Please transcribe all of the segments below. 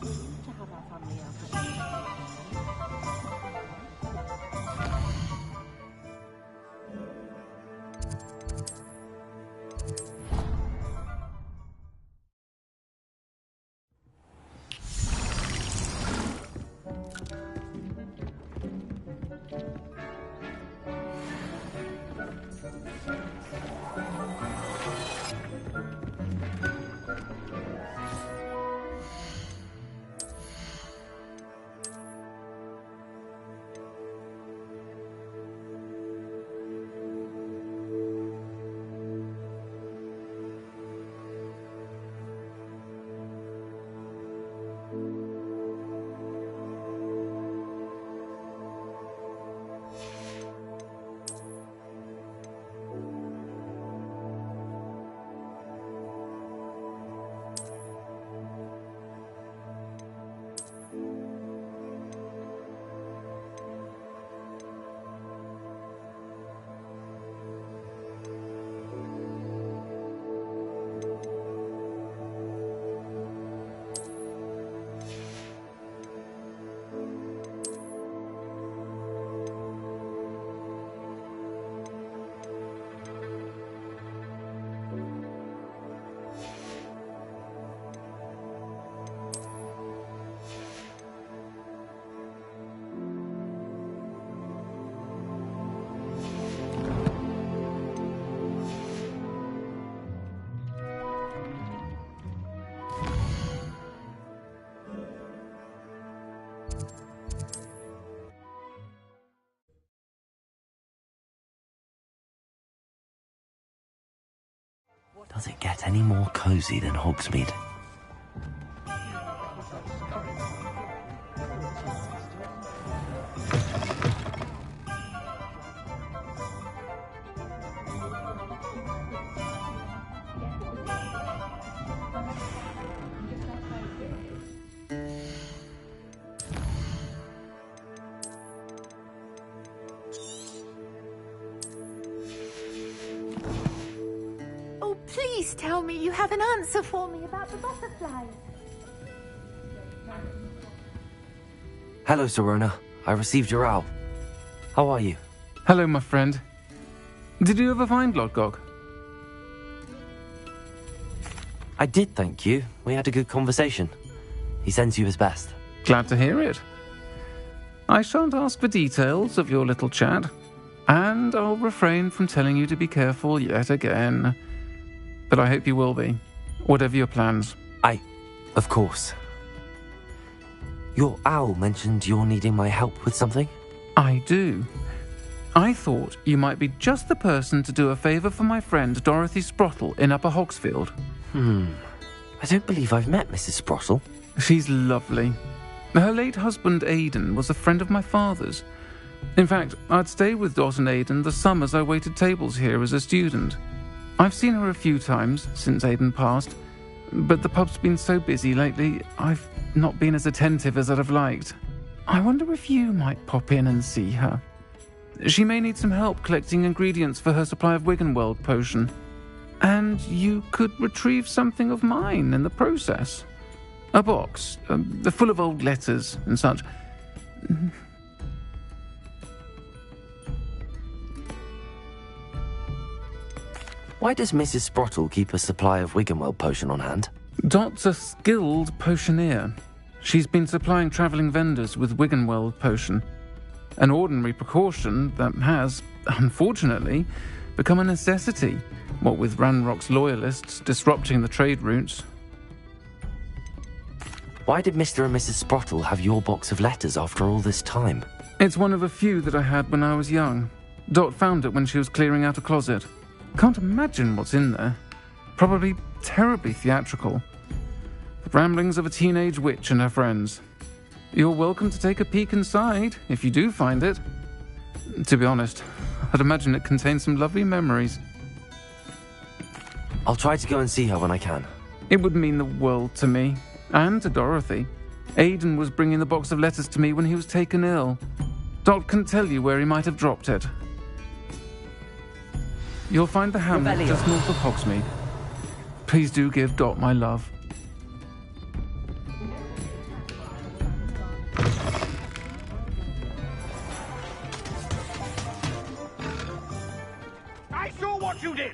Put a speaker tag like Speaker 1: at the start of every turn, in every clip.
Speaker 1: to have our family out.
Speaker 2: Does it get any more cosy than Hogsmeade?
Speaker 3: Please tell me you have an answer for me about the butterflies.
Speaker 2: Hello, Serona. I received your owl. How are you?
Speaker 4: Hello, my friend. Did you ever find Lodgok?
Speaker 2: I did, thank you. We had a good conversation. He sends you his best.
Speaker 4: Glad to hear it. I shan't ask for details of your little chat, and I'll refrain from telling you to be careful yet again. But I hope you will be, whatever your plans.
Speaker 2: Of course. Your owl mentioned you're needing my help with something?
Speaker 4: I do. I thought you might be just the person to do a favour for my friend Dorothy Sprottle in Upper Hogsfield.
Speaker 2: I don't believe I've met Mrs. Sprottle.
Speaker 4: She's lovely. Her late husband Aidan was a friend of my father's. In fact, I'd stay with Dot and Aidan the summers I waited tables here as a student. I've seen her a few times since Aidan passed, but the pub's been so busy lately, I've not been as attentive as I'd have liked. I wonder if you might pop in and see her. She may need some help collecting ingredients for her supply of Wiggenweld potion. And you could retrieve something of mine in the process. A box, full of old letters and such.
Speaker 2: Why does Mrs. Sprottle keep a supply of Wiggenweld potion on hand?
Speaker 4: Dot's a skilled potioneer. She's been supplying travelling vendors with Wiggenweld potion. An ordinary precaution that has, unfortunately, become a necessity, what with Ranrock's loyalists disrupting the trade routes.
Speaker 2: Why did Mr. and Mrs. Sprottle have your box of letters after all this time?
Speaker 4: It's one of a few that I had when I was young. Dot found it when she was clearing out a closet. Can't imagine what's in there. Probably terribly theatrical. The ramblings of a teenage witch and her friends. You're welcome to take a peek inside, if you do find it. To be honest, I'd imagine it contains some lovely memories.
Speaker 2: I'll try to go and see her when I can.
Speaker 4: It would mean the world to me, and to Dorothy. Aidan was bringing the box of letters to me when he was taken ill. Dot can tell you where he might have dropped it. You'll find the hamlet just north of Hogsmeade. Please do give Dot my love.
Speaker 5: you did!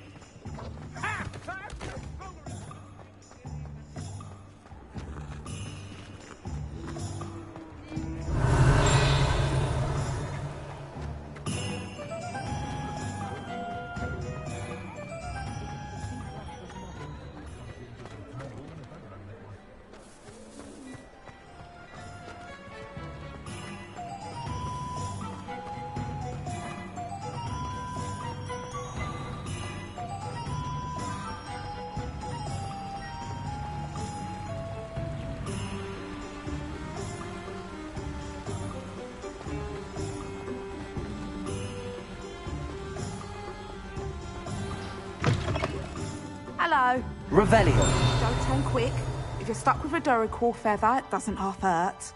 Speaker 3: Hello.
Speaker 2: Revelio.
Speaker 3: Don't turn quick. If you're stuck with a Duracell feather, it doesn't half hurt.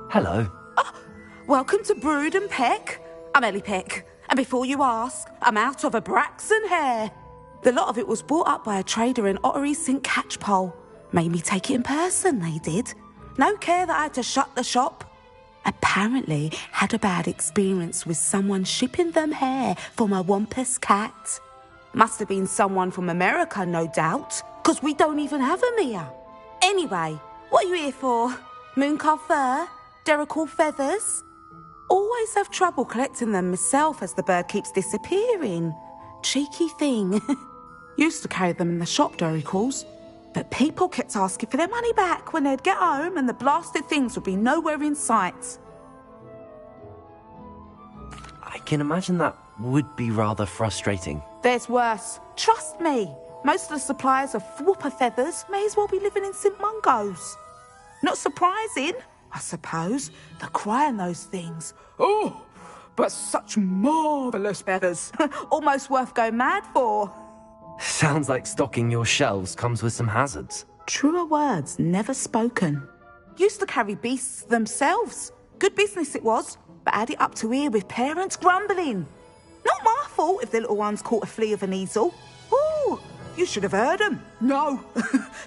Speaker 2: Hello.
Speaker 3: Welcome to Brood and Peck. I'm Ellie Peck, and before you ask, I'm out of a Braxton hair. The lot of it was bought up by a trader in Ottery St. Catchpole. Made me take it in person, they did. No care that I had to shut the shop. Apparently had a bad experience with someone shipping them hair for my Wampus cat. Must have been someone from America, no doubt, 'cause we don't even have them here. Anyway, what are you here for? Mooncar fur? Duracell feathers? Always have trouble collecting them myself as the bird keeps disappearing. Cheeky thing. Used to carry them in the shop, Duracells. But people kept asking for their money back when they'd get home and the blasted things would be nowhere in sight.
Speaker 2: I can imagine that would be rather frustrating.
Speaker 3: There's worse. Trust me. Most of the suppliers of whooper feathers may as well be living in St. Mungo's. Not surprising, I suppose, the cry on those things. Oh, but such marvellous feathers. Almost worth going mad for.
Speaker 2: Sounds like stocking your shelves comes with some hazards.
Speaker 3: Truer words never spoken. Used to carry beasts themselves. Good business it was, but add it up to here with parents grumbling. Not my fault if the little ones caught a flea of an easel. Ooh, you should have heard them. No,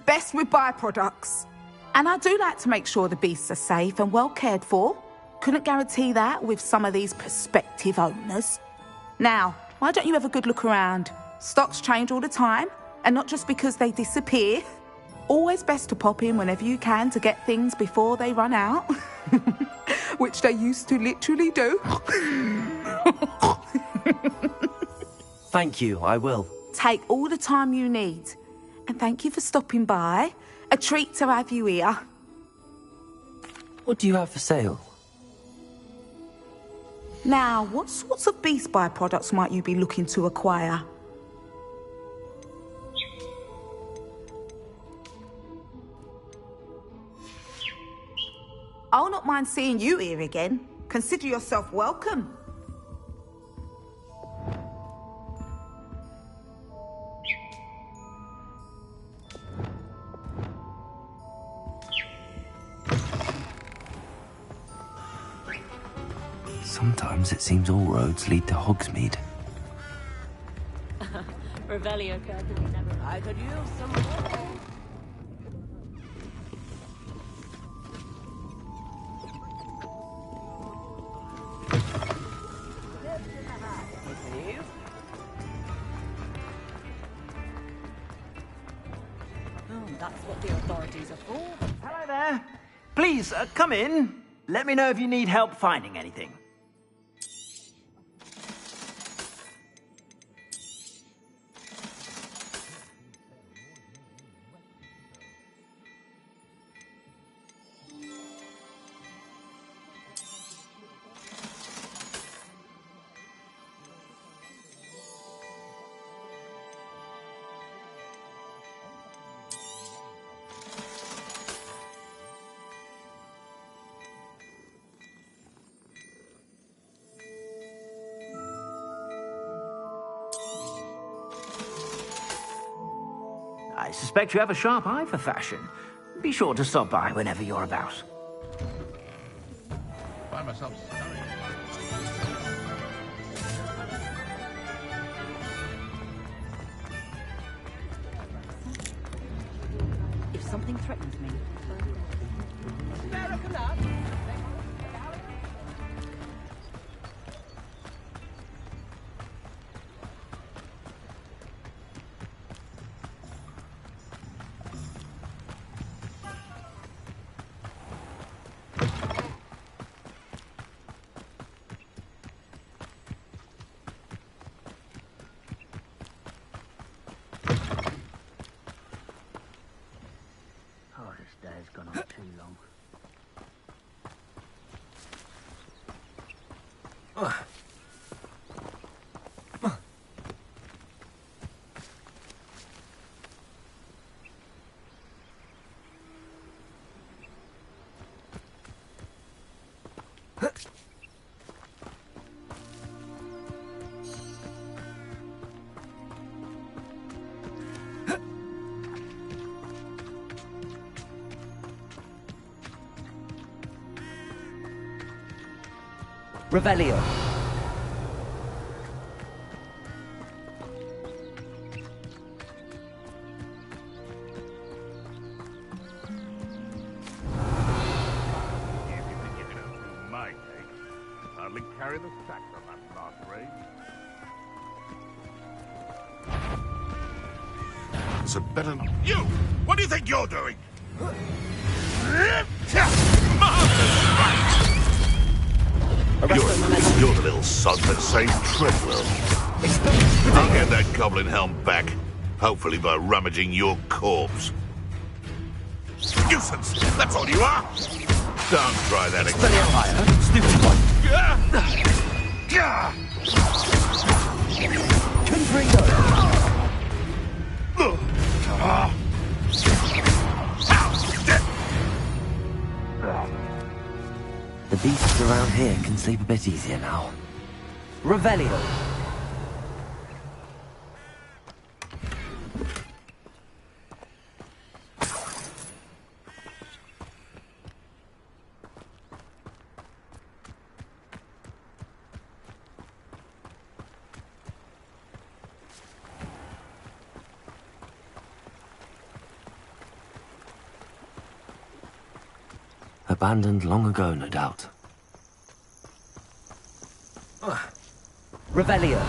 Speaker 3: best with byproducts. And I do like to make sure the beasts are safe and well cared for. Couldn't guarantee that with some of these prospective owners. Now, why don't you have a good look around? Stocks change all the time, and not just because they disappear. Always best to pop in whenever you can to get things before they run out. Which they used to literally do.
Speaker 2: Thank you, I will.
Speaker 3: Take all the time you need. And thank you for stopping by. A treat to have you here.
Speaker 2: What do you have for sale?
Speaker 3: Now, what sorts of beast byproducts might you be looking to acquire? I'll not mind seeing you here again. Consider yourself welcome.
Speaker 2: Sometimes it seems all roads lead to Hogsmeade.
Speaker 1: Revelio curtain never. I could use some more. That's what the authorities are for.
Speaker 6: Hello there. Please, come in. Let me know if you need help finding anything. I suspect you have a sharp eye for fashion. Be sure to stop by whenever you're about.
Speaker 7: I'm
Speaker 5: yourself scurrying.
Speaker 1: If something threatens me...
Speaker 6: Oh, this day has gone on too long.
Speaker 2: Revelio.
Speaker 5: Hardly carry the sack on that last raid.
Speaker 7: It's a better... You! What do you think you're doing? You're the little sod that saved Treadwell. I'll get that goblin helm back, hopefully by rummaging your corpse. Nuisance! That's all you are! Don't try that again.
Speaker 6: Stupid one.
Speaker 2: Confringo. The beasts around here can sleep a bit easier now. Revelio. Abandoned long ago, no doubt. Revelio.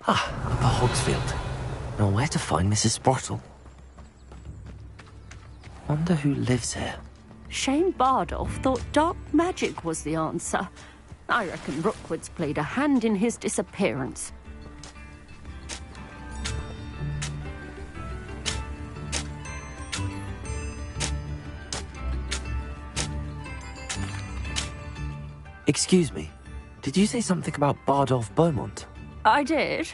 Speaker 2: Upper Hogsfield. Now where to find Mrs. Sprottle? Wonder who lives here.
Speaker 8: Shane Bardolph thought dark magic was the answer. I reckon Rookwood's played a hand in his disappearance.
Speaker 2: Excuse me, did you say something about Bardolph Beaumont?
Speaker 8: I did.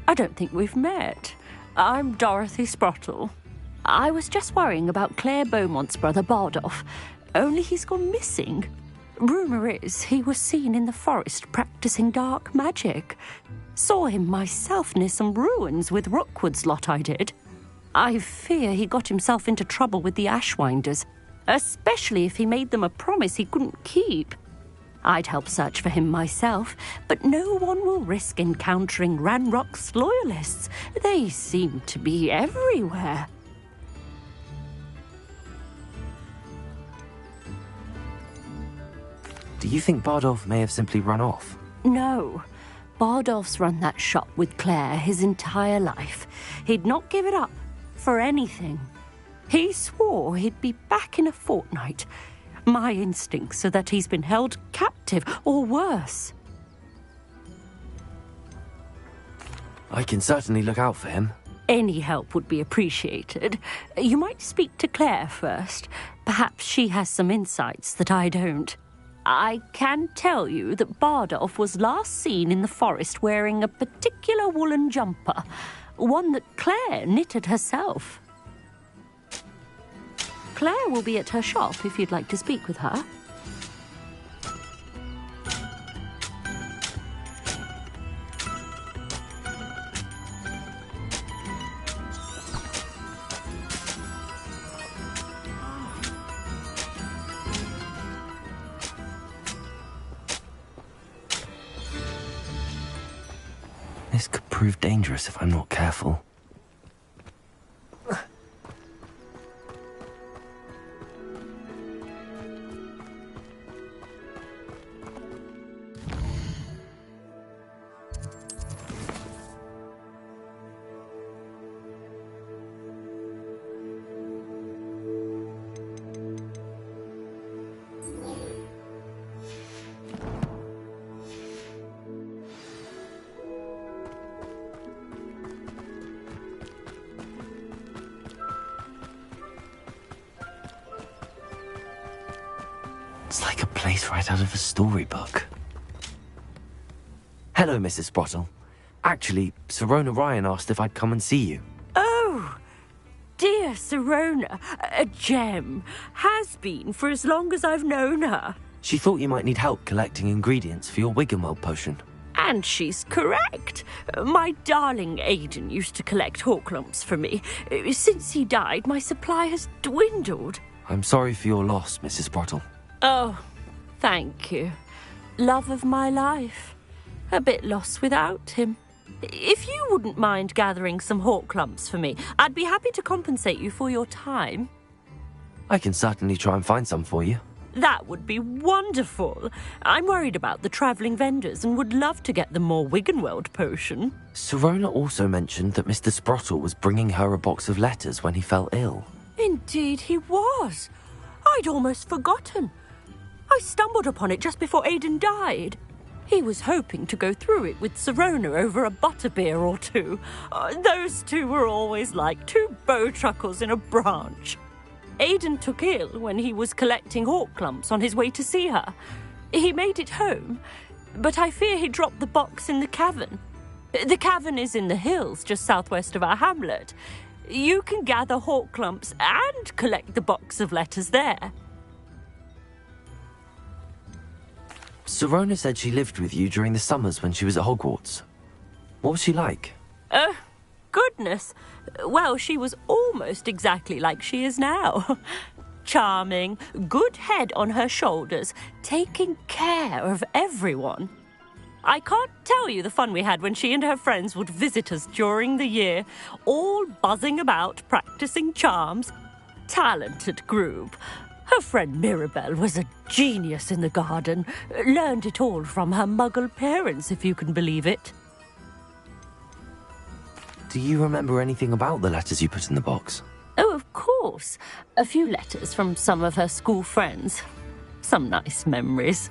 Speaker 8: I don't think we've met. I'm Dorothy Sprottle. I was just worrying about Claire Beaumont's brother Bardolph, only he's gone missing. Rumour is he was seen in the forest practicing dark magic. Saw him myself near some ruins with Rookwood's lot I did. I fear he got himself into trouble with the Ashwinders, especially if he made them a promise he couldn't keep. I'd help search for him myself, but no one will risk encountering Ranrock's loyalists. They seem to be everywhere.
Speaker 2: Do you think Bardolph may have simply run off?
Speaker 8: No. Bardolph's run that shop with Claire his entire life. He'd not give it up for anything. He swore he'd be back in a fortnight. My instincts are that he's been held captive, or worse.
Speaker 2: I can certainly look out for him.
Speaker 8: Any help would be appreciated. You might speak to Claire first. Perhaps she has some insights that I don't. I can tell you that Bardolph was last seen in the forest wearing a particular woolen jumper, one that Claire knitted herself. Claire will be at her shop if you'd like to speak with her.
Speaker 2: This could prove dangerous if I'm not careful. It's like a place right out of a storybook. Hello, Mrs. Sprottle. Actually, Sirona Ryan asked if I'd come and see you.
Speaker 8: Oh, dear Sirona, a gem. Has been for as long as I've known her.
Speaker 2: She thought you might need help collecting ingredients for your Wiggenweld potion.
Speaker 8: And she's correct. My darling Aidan used to collect hawk lumps for me. Since he died, my supply has dwindled.
Speaker 2: I'm sorry for your loss, Mrs. Sprottle.
Speaker 8: Oh, thank you. Love of my life. A bit lost without him. If you wouldn't mind gathering some hawk lumps for me, I'd be happy to compensate you for your time.
Speaker 2: I can certainly try and find some for you.
Speaker 8: That would be wonderful. I'm worried about the travelling vendors and would love to get them more Wiggenweld potion.
Speaker 2: Sirona also mentioned that Mr. Sprottle was bringing her a box of letters when he fell ill.
Speaker 8: Indeed he was. I'd almost forgotten. I stumbled upon it just before Aidan died. He was hoping to go through it with Sirona over a butterbeer or two. Those two were always like two bowtruckles in a branch. Aidan took ill when he was collecting hawk clumps on his way to see her. He made it home, but I fear he dropped the box in the cavern. The cavern is in the hills just southwest of our hamlet. You can gather hawk clumps and collect the box of letters there.
Speaker 2: Sirona said she lived with you during the summers when she was at Hogwarts. What was she like?
Speaker 8: Goodness. Well, she was almost exactly like she is now. Charming, good head on her shoulders, taking care of everyone. I can't tell you the fun we had when she and her friends would visit us during the year, all buzzing about, practicing charms. Talented group. Her friend Mirabelle was a genius in the garden. Learned it all from her muggle parents, if you can believe it.
Speaker 2: Do you remember anything about the letters you put in the box?
Speaker 8: Oh, of course. A few letters from some of her school friends. Some nice memories.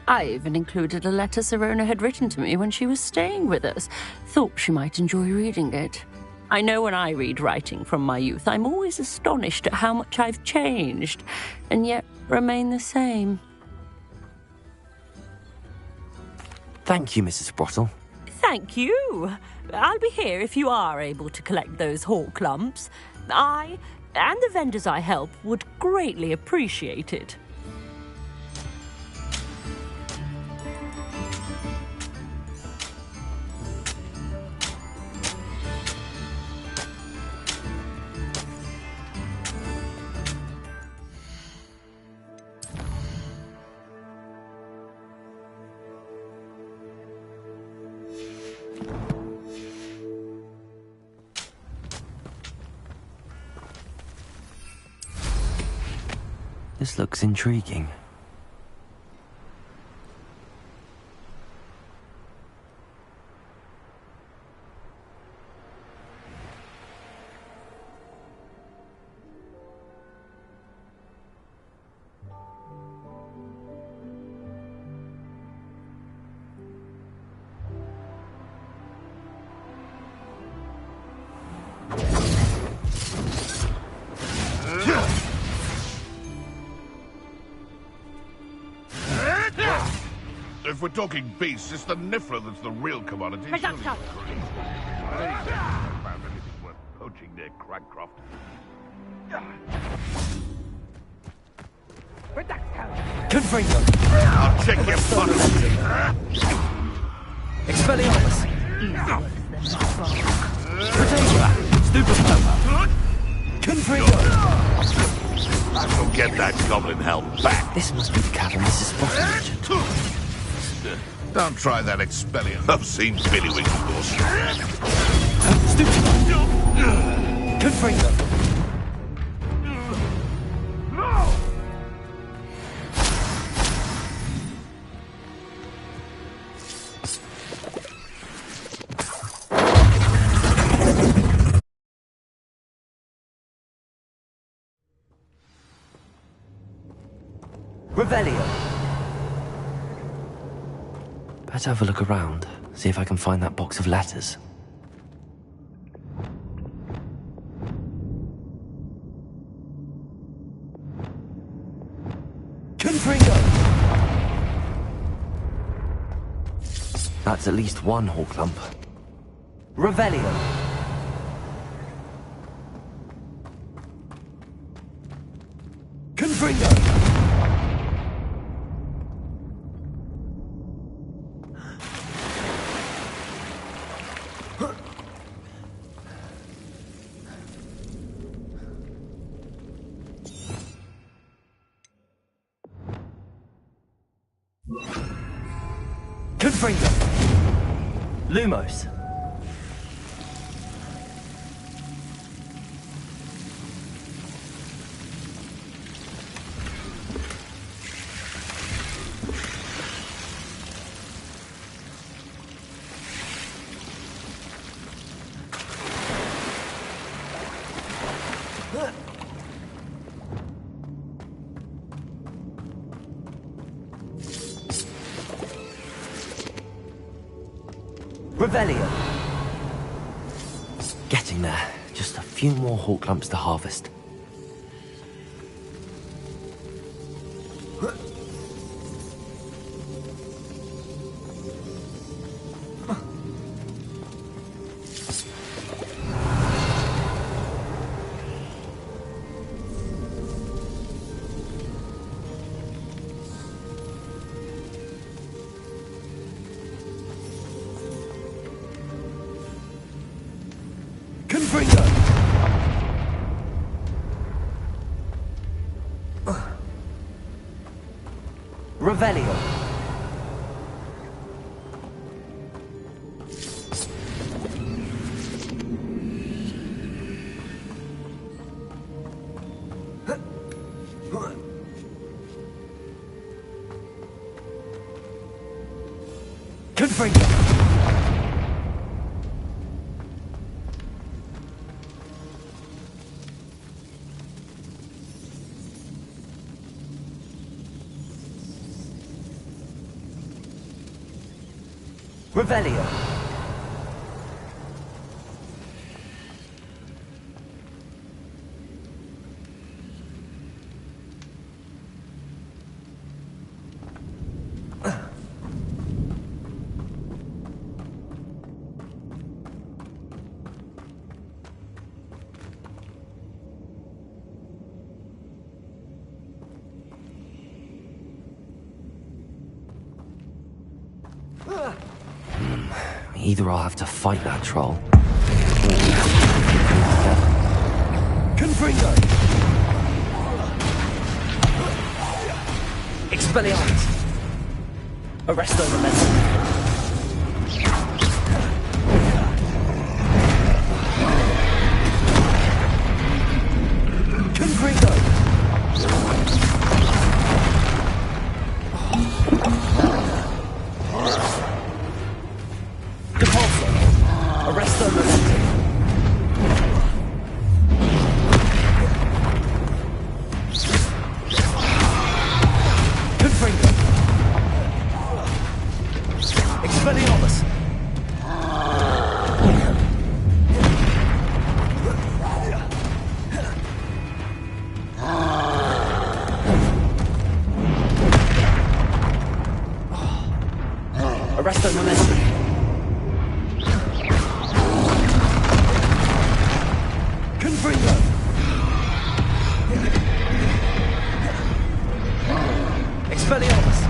Speaker 8: I even included a letter Sirona had written to me when she was staying with us. Thought she might enjoy reading it. I know when I read writing from my youth, I'm always astonished at how much I've changed, and yet remain the same.
Speaker 2: Thank you, Mrs. Sprottle.
Speaker 8: Thank you. I'll be here if you are able to collect those hawk lumps. I, and the vendors I help, would greatly appreciate it.
Speaker 2: This looks intriguing.
Speaker 7: If we're talking beasts, it's the Niffler that's the real commodity.
Speaker 1: Reduction.
Speaker 7: Found anything worth poaching near Cragcroft.
Speaker 9: Confringo!
Speaker 7: I'll check your funnel.
Speaker 9: Expelliarmus! Protectora! Stupeflower! Confringo!
Speaker 7: I shall get that goblin helm back.
Speaker 2: This must be the cabin Mrs. Spotted mentioned.
Speaker 7: Don't try that Expelliarmus. I've seen Billywinks before.
Speaker 9: Stupeflower! Confringo! Revelio!
Speaker 2: Better have a look around, see if I can find that box of letters.
Speaker 9: Confringo!
Speaker 2: That's at least one hawk lump.
Speaker 9: Revelio! Confringo! Confringo! Lumos! Revelio!
Speaker 2: Getting there. Just a few more hawk lumps to harvest.
Speaker 9: Confringo! Revelio! Confringo! Revelio!
Speaker 2: Either I'll have to fight that troll,
Speaker 9: Confringo! Expelliarmus! Arresto Momentum! Confringo! Arresto momentum. Confringo. Expelliarmus.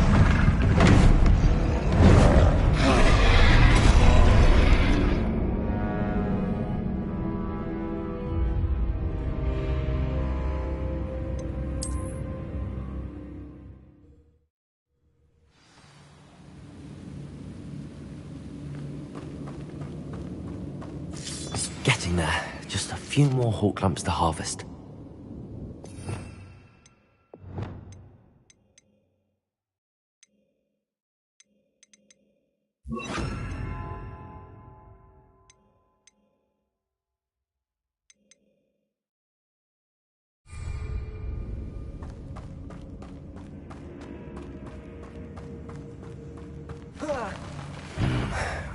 Speaker 2: Getting there. Just a few more hawk lumps to harvest.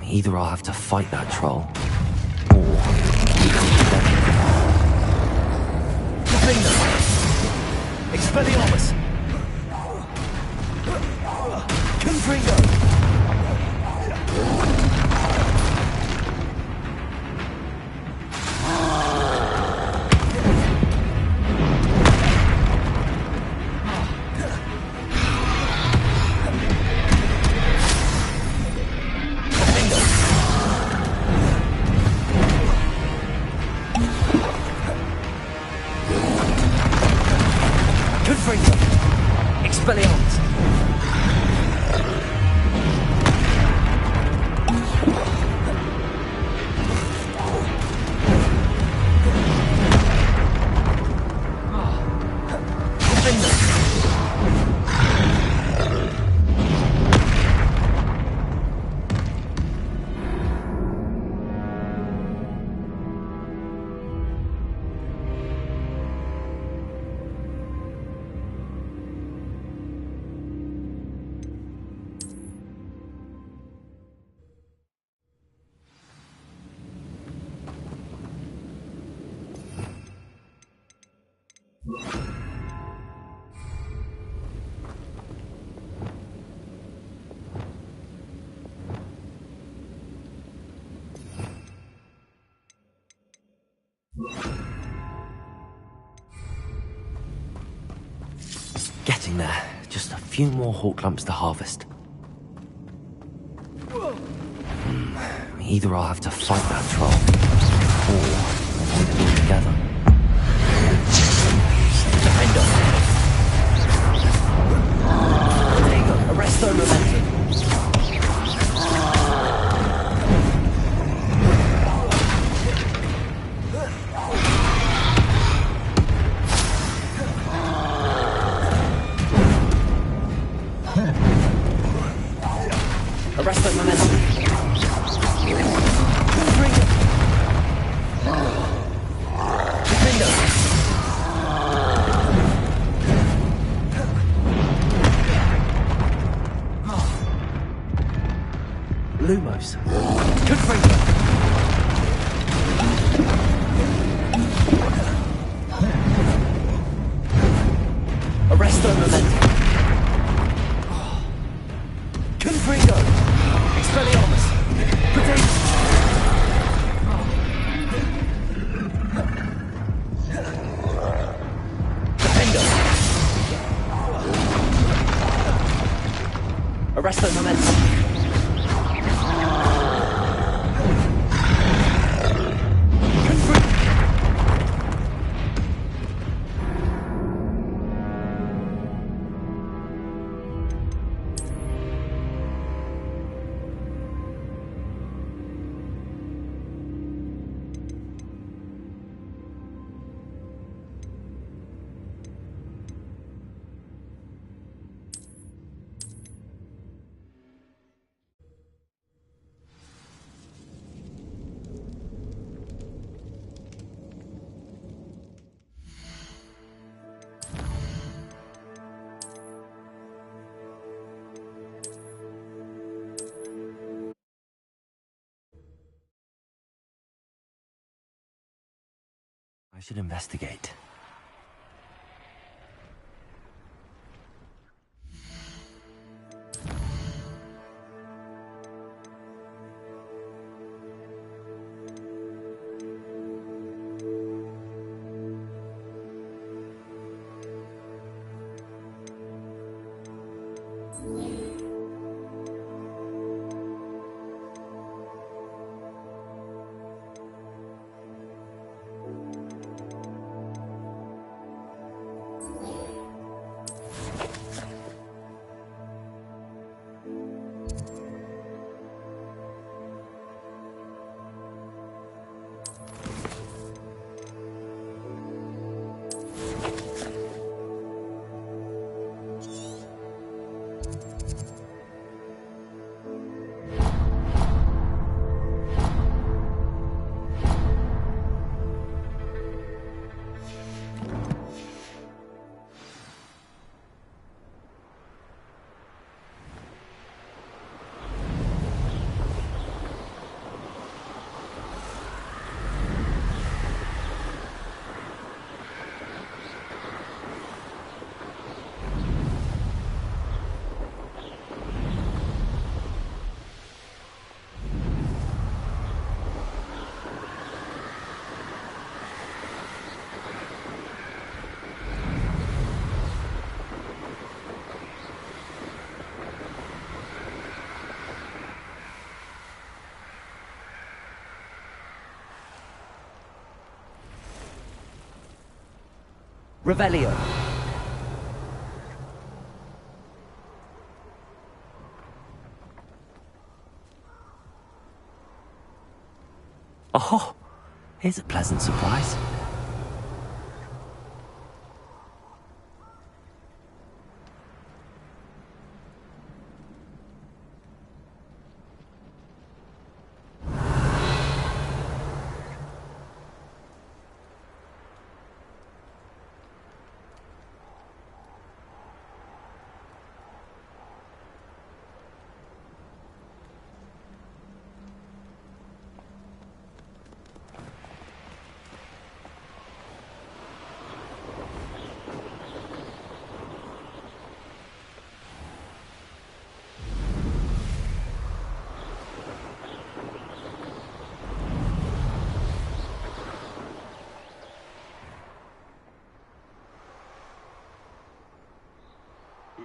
Speaker 2: Either I'll have to fight that troll, or...
Speaker 9: Confringo. Expelliarmus. Confringo. Confringo. Expelliarmus.
Speaker 2: Getting there. Just a few more hawk lumps to harvest. Either I'll have to fight that troll, or avoid it altogether.
Speaker 9: Defendo. There you go. Arresto momentum. Arresto momentum. Confringo. Defendo. Lumos. Confringo. Arresto momentum. Confringo. Expelliarmus. Protect. Defendo. Arresto momentum. Confringo.
Speaker 2: I should investigate.
Speaker 9: Revelio.
Speaker 2: Oh, here's a pleasant surprise.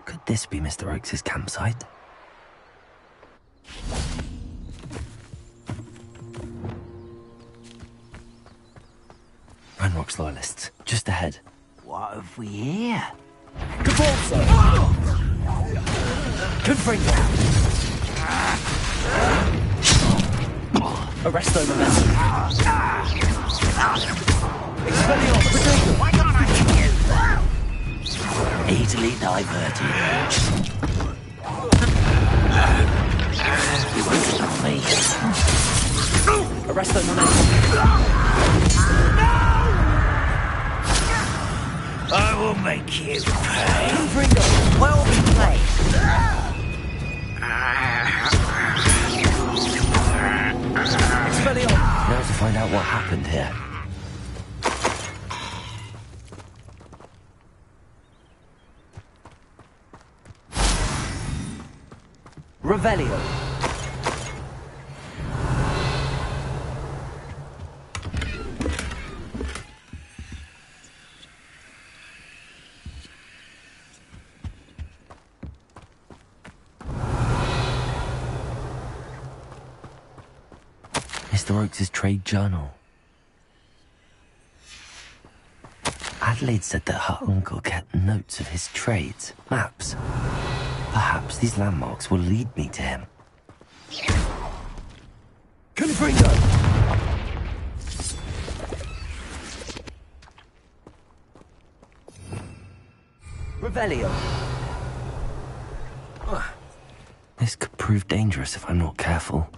Speaker 2: Could this be Mr. Oakes' campsite? Ranrock's loyalists, just ahead.
Speaker 6: What have we here?
Speaker 9: Cabalso. Confringo. Arresto momentum. Expelliarmus. Potato.
Speaker 6: Why can't I hit you?
Speaker 2: Easily diverted. You won't stop me.
Speaker 9: Arresto momentum.
Speaker 6: I will make you pay.
Speaker 9: Confringo.
Speaker 6: Well played.
Speaker 9: Expelliarmus.
Speaker 2: Now to find out what happened here.
Speaker 9: Revelio.
Speaker 2: Mr. Oakes' trade journal. Adelaide said that her uncle kept notes of his trades, maps. Perhaps these landmarks will lead me to him.
Speaker 9: Confringo. Revelio.
Speaker 2: This could prove dangerous if I'm not careful.